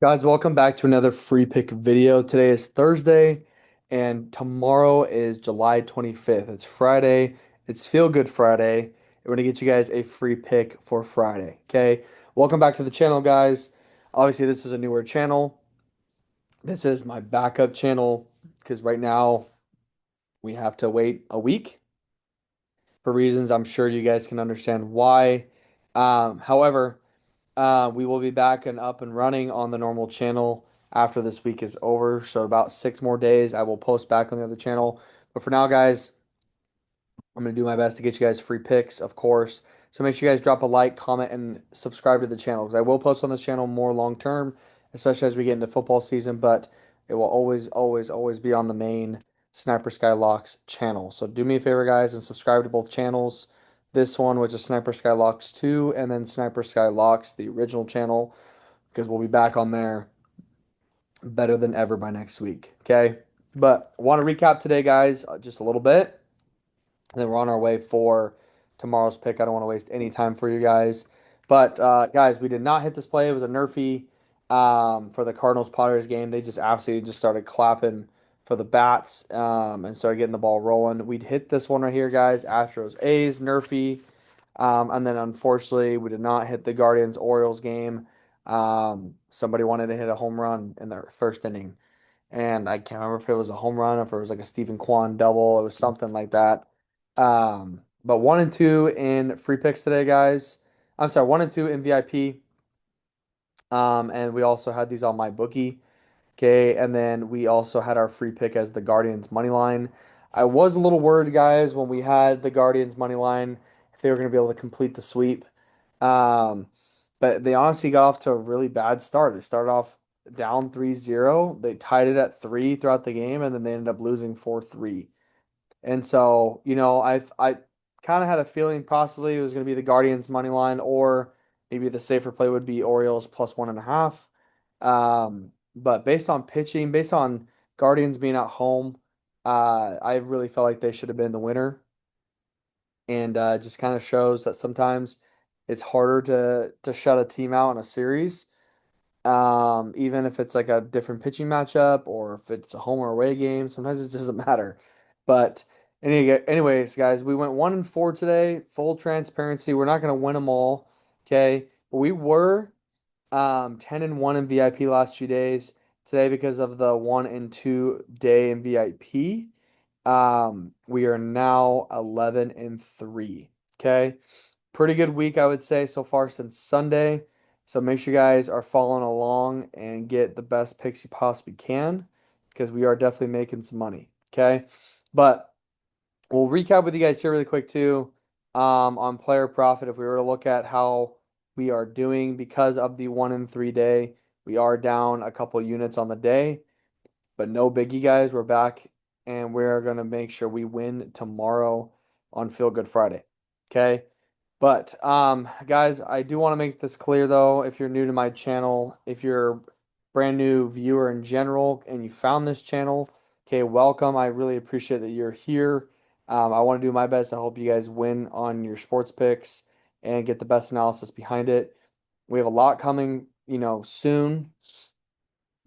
Guys, welcome back to another free pick video. Today is Thursday, and tomorrow is July 25th. It's Friday. It's Feel Good Friday. And we're gonna get you guys a free pick for Friday. Okay. Welcome back to the channel, guys. Obviously, this is a newer channel. This is my backup channel because right now we have to wait a week for reasons I'm sure you guys can understand why. However, we will be back and up and running on the normal channel after this week is over. So about 6 more days, I will post back on the other channel. But for now, guys, I'm going to do my best to get you guys free picks, of course. So make sure you guys drop a like, comment, and subscribe to the channel because I will post on this channel more long term, especially as we get into football season. But it will always, always, always be on the main Sniper Sky Locks channel. So do me a favor, guys, and subscribe to both channels. This one, which is Sniper Sky Locks 2, and then Sniper Sky Locks, the original channel, because we'll be back on there better than ever by next week. Okay. But I want to recap today, guys, just a little bit. And then we're on our way for tomorrow's pick. I don't want to waste any time for you guys. But guys, we did not hit this play. It was a nerfy for the Cardinals Padres game. They just absolutely just started clapping for the bats and started getting the ball rolling. We'd hit this one right here, guys. Astros A's nerfy. And then unfortunately, we did not hit the Guardians Orioles game. Somebody wanted to hit a home run in their first inning, and I can't remember if it was a home run or if it was like a Stephen Kwan double. It was something like that. But 1 and 2 in free picks today, guys. I'm sorry, 1 and 2 in VIP. And we also had these on MyBookie. Okay, and then we also had our free pick as the Guardians money line. I was a little worried, guys, when we had the Guardians money line if they were going to be able to complete the sweep. Um, but they honestly got off to a really bad start. They started off down 3-0. They tied it at 3 throughout the game, and then they ended up losing 4-3. And so, I kind of had a feeling possibly it was going to be the Guardians money line, or maybe the safer play would be Orioles plus 1.5. But based on pitching, based on Guardians being at home, I really felt like they should have been the winner. And just kind of shows that sometimes it's harder to shut a team out in a series, even if it's like a different pitching matchup or if it's a home or away game. Sometimes it doesn't matter. But anyways, guys, we went 1 and 4 today. Full transparency, we're not going to win them all, okay? But we were 10-1 in VIP last few days. Today, because of the 1 and 2 day in VIP, we are now 11-3. Okay. Pretty good week, I would say, so far since Sunday. So make sure you guys are following along and get the best picks you possibly can because we are definitely making some money. Okay. But we'll recap with you guys here really quick too on player profit. If we were to look at how we are doing because of the 1 and 3 day, we are down a couple units on the day, but no biggie, guys. We're back and we're going to make sure we win tomorrow on Feel Good Friday. Okay. But guys, I do want to make this clear though, if you're new to my channel, if you're a brand new viewer in general and you found this channel, okay, welcome. I really appreciate that you're here. I want to do my best to help you guys win on your sports picks and get the best analysis behind it. We have a lot coming, soon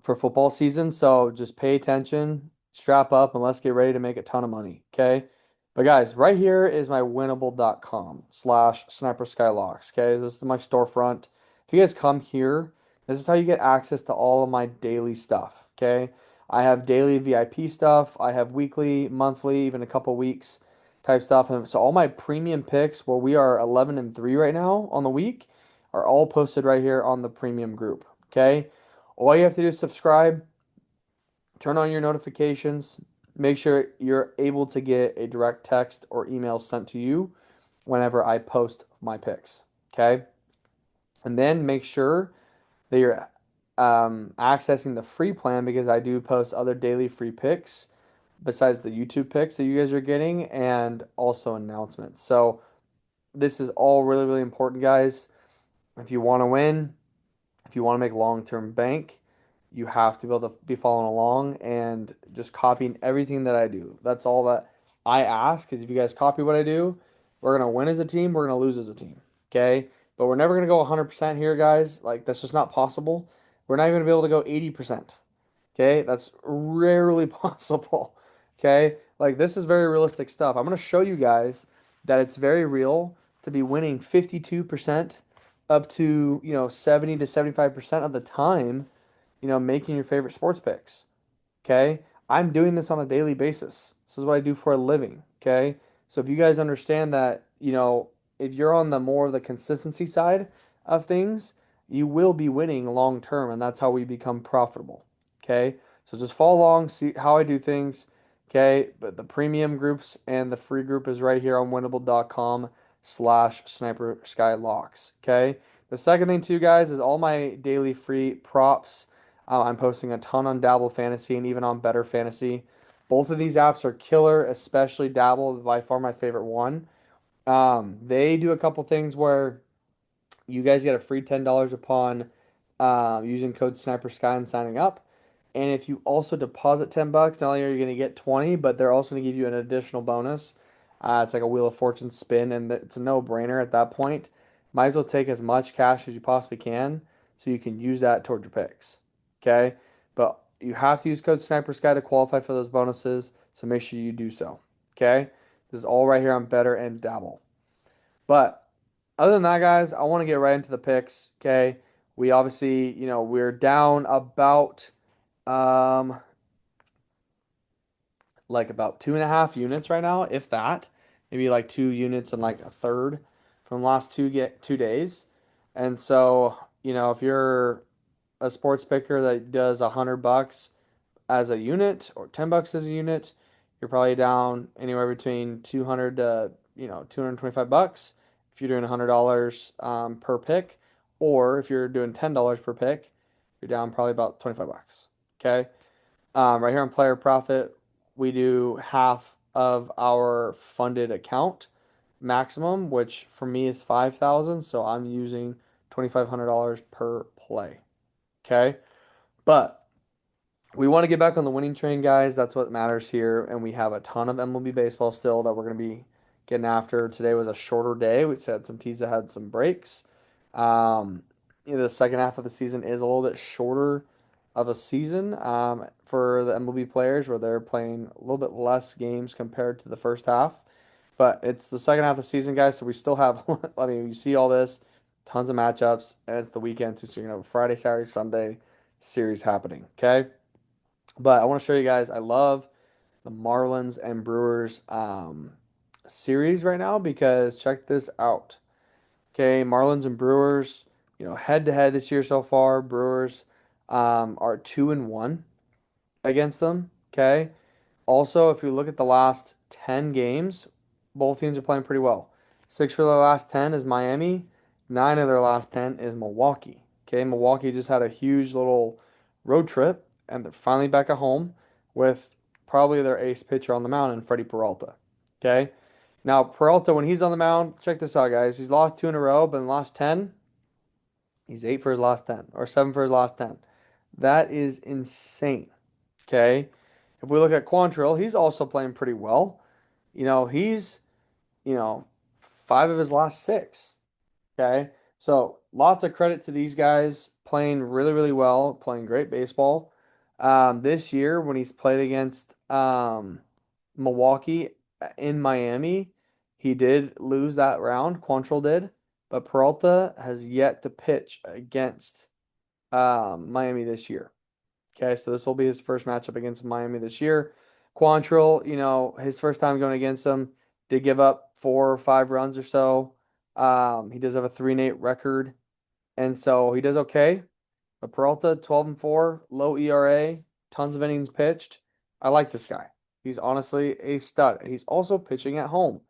for football season, so just pay attention, strap up, and let's get ready to make a ton of money. Okay. But guys, right here is my winnable.com/sniperskyLocks. Okay, this is my storefront. If you guys come here, this is how you get access to all of my daily stuff. Okay, I have daily VIP stuff, I have weekly, monthly, even a couple weeks type stuff. And so all my premium picks, where we are 11-3 right now on the week, are all posted right here on the premium group. Okay, all you have to do is subscribe, turn on your notifications, make sure you're able to get a direct text or email sent to you whenever I post my picks. Okay. And then make sure that you're accessing the free plan because I do post other daily free picks besides the YouTube picks that you guys are getting and also announcements. So this is all really, really important, guys. If you want to win, if you want to make long-term bank, you have to be able to be following along and just copying everything that I do. That's all that I ask, because if you guys copy what I do, we're going to win as a team, we're going to lose as a team. Okay? But we're never going to go 100% here, guys. Like, that's just not possible. We're not even gonna be able to go 80%. Okay, that's rarely possible. Okay, like this is very realistic stuff. I'm gonna show you guys that it's very real to be winning 52% up to 70 to 75% of the time, making your favorite sports picks. Okay. I'm doing this on a daily basis. This is what I do for a living. Okay. So if you guys understand that, if you're on the more of the consistency side of things, you will be winning long term, and that's how we become profitable. Okay. So just follow along, see how I do things. Okay. But the premium groups and the free group is right here on winnable.com/SNIPERSKY Okay. The second thing too, guys, is all my daily free props. I'm posting a ton on Dabble Fantasy and even on Betr Fantasy. Both of these apps are killer, especially Dabble, by far my favorite one. They do a couple things where you guys get a free $10 upon using code SNIPERSKY and signing up. And if you also deposit 10 bucks, not only are you going to get 20, but they're also going to give you an additional bonus. It's like a Wheel of Fortune spin, and it's a no-brainer at that point. Might as well take as much cash as you possibly can so you can use that toward your picks. Okay? But you have to use code SNIPERSKY to qualify for those bonuses, so make sure you do so. Okay? This is all right here on Betr and Dabble. But other than that, guys, I want to get right into the picks. Okay. We obviously, we're down um, about 2.5 units right now, if that. Maybe like 2 units and like a third from the last 2 days. And so, if you're a sports picker that does $100 as a unit or 10 bucks as a unit, you're probably down anywhere between 200 to 225 bucks if you're doing $100 per pick, or if you're doing $10 per pick, you're down probably about 25 bucks. Okay. Right here on Player Profit, we do half of our funded account maximum, which for me is 5,000. So I'm using $2,500 per play. Okay. But we want to get back on the winning train, guys. That's what matters here. And we have a ton of MLB baseball still that we're going to be getting after. Today was a shorter day. We had some teams that had some breaks. Um, the second half of the season is a little bit shorter of a season for the MLB players, where they're playing a little bit less games compared to the first half. But it's the second half of the season, guys. So we still have, I mean, you see all this, tons of matchups, and it's the weekend too. So you're going to have a Friday, Saturday, Sunday series happening. Okay. But I want to show you guys, I love the Marlins and Brewers series right now because check this out. Okay, Marlins and Brewers, head to head this year so far. Brewers are 2-1 against them. Okay. Also, if you look at the last 10 games, both teams are playing pretty well. Six for the last 10 is Miami. Nine of their last 10 is Milwaukee. Okay, Milwaukee just had a huge little road trip, and they're finally back at home with probably their ace pitcher on the mound and Freddie Peralta. Okay, now Peralta, when he's on the mound, check this out, guys. He's lost two in a row, but in the last 10, he's 8 for his last 10 or 7 for his last 10. That is insane. Okay, if we look at Quantrill, he's also playing pretty well. He's, you know, 5 of his last 6. Okay. So lots of credit to these guys playing really, really well, playing great baseball. This year, when he's played against Milwaukee in Miami, he did lose that round. Quantrill did, but Peralta has yet to pitch against Miami this year. Okay, so this will be his first matchup against Miami this year. Quantrill, his first time going against them, did give up 4 or 5 runs or so. He does have a 3-8 record, and so he does okay. But Peralta, 12-4, low ERA, tons of innings pitched. I like this guy. He's honestly a stud. And he's also pitching at home.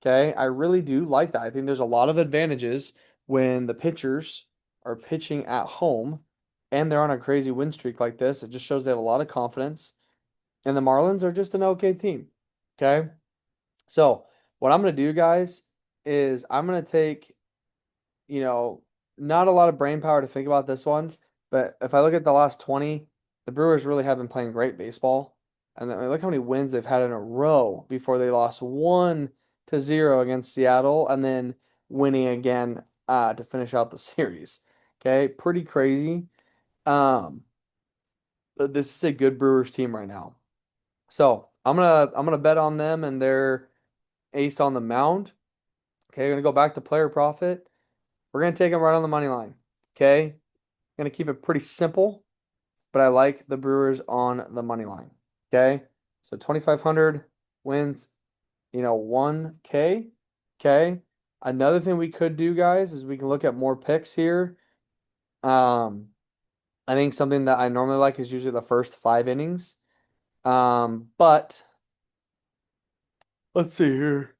Okay, I really do like that. I think there's a lot of advantages when the pitchers are pitching at home and they're on a crazy win streak like this. It just shows they have a lot of confidence. And the Marlins are just an okay team. Okay, so what I'm going to do, guys, is I'm going to take, you know, not a lot of brain power to think about this one, but if I look at the last 20, the Brewers really have been playing great baseball. And then, I mean, look how many wins they've had in a row before they lost 1-0 against Seattle and then winning again to finish out the series. Okay, pretty crazy. Um, but this is a good Brewers team right now. So I'm gonna bet on them and their ace on the mound. Okay, we're gonna go back to player profit. We're gonna take them right on the money line. Okay, gonna keep it pretty simple, but I like the Brewers on the money line. Okay, so 2,500 wins, 1K. Okay, another thing we could do, guys, is we can look at more picks here. Um, I think something that I normally like is usually the first 5 innings. But let's see here.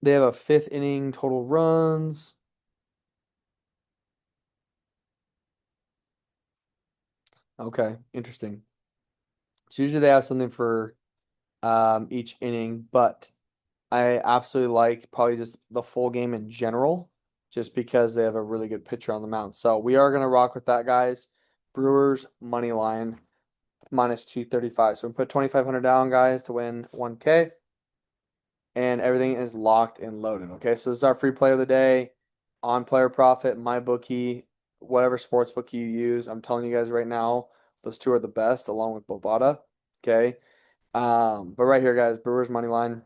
They have a fifth inning total runs. Okay, interesting. So usually they have something for each inning, but I absolutely like probably just the full game in general, just because they have a really good pitcher on the mound. So we are gonna rock with that, guys. Brewers money line minus 235. So we put 2,500 down, guys, to win 1K, and everything is locked and loaded. Okay, so this is our free play of the day on Player Profit, MyBookie, whatever sports book you use. I'm telling you guys right now, those two are the best, along with Bovada. Okay. But right here, guys, Brewers money line,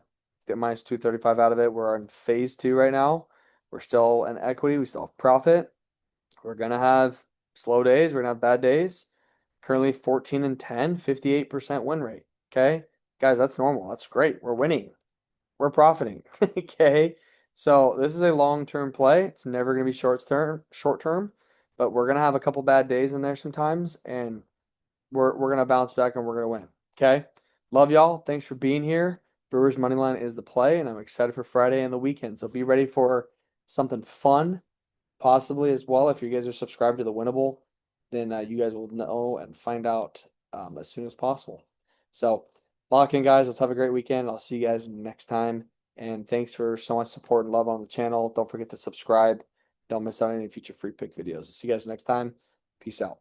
get minus 235 out of it. We're in phase two right now. We're still in equity. We still have profit. We're gonna have slow days. We're gonna have bad days. Currently 14 and 10, 58% win rate. Okay. Guys, that's normal. That's great. We're winning. We're profiting. Okay. So this is a long-term play. It's never gonna be short term, but we're gonna have a couple bad days in there sometimes, and we're gonna bounce back and we're gonna win. Okay. Love y'all. Thanks for being here. Brewers money line is the play, and I'm excited for Friday and the weekend. So be ready for something fun, possibly as well. If you guys are subscribed to the Winnable, then you guys will know and find out as soon as possible. So lock in, guys. Let's have a great weekend. I'll see you guys next time. And thanks for so much support and love on the channel. Don't forget to subscribe. Don't miss out on any future free pick videos. See you guys next time. Peace out.